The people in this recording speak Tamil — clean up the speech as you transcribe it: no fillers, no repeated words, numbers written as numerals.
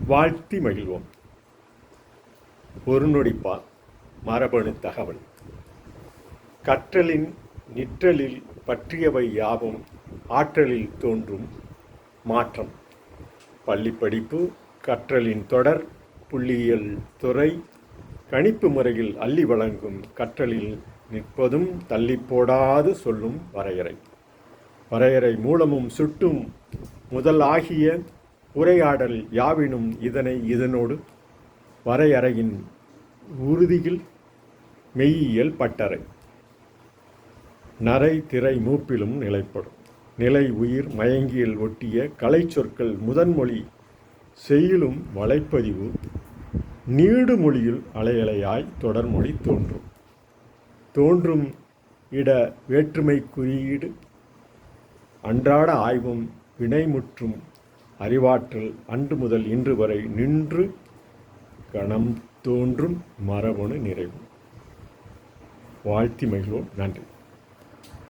வாழ்த்தி மகிழ்வோம். ஒரு நொடிப்பா மரபணு தகவல். கற்றலின் நிற்றலில் பற்றியவை யாவும் ஆற்றலில் தோன்றும் மாற்றம். பள்ளிப்படிப்பு, கற்றலின் தொடர், புள்ளியியல் துறை, கணிப்பு முறையில் அள்ளி வழங்கும் கற்றலில் நிற்பதும் தள்ளிப்போடாது சொல்லும் வரையறை. வரையறை மூலமும் சுட்டும் முதல் ஆகிய உரையாடல் யாவினும் இதனோடு வரையறையின் உறுதியில் மெய்யியல் பட்டறை. நரை திரை மூப்பிலும் நிலைப்படும். நிலை உயிர் மயங்கியல் ஒட்டிய கலை சொற்கள் முதன்மொழி செய்யுளும் வலைப்பதிவு நீடு மொழியில் அலையலையாய் தொடர்மொழி தோன்றும் இட வேற்றுமை குறியீடு அன்றாட ஆய்வும் வினைமுற்றும் அறிவாற்றல் அன்று முதல் இன்று வரை நின்று கணம் தோன்றும் மரபணு நிறைவு. வாழ்த்தி மகிழ்வோம். நன்றி.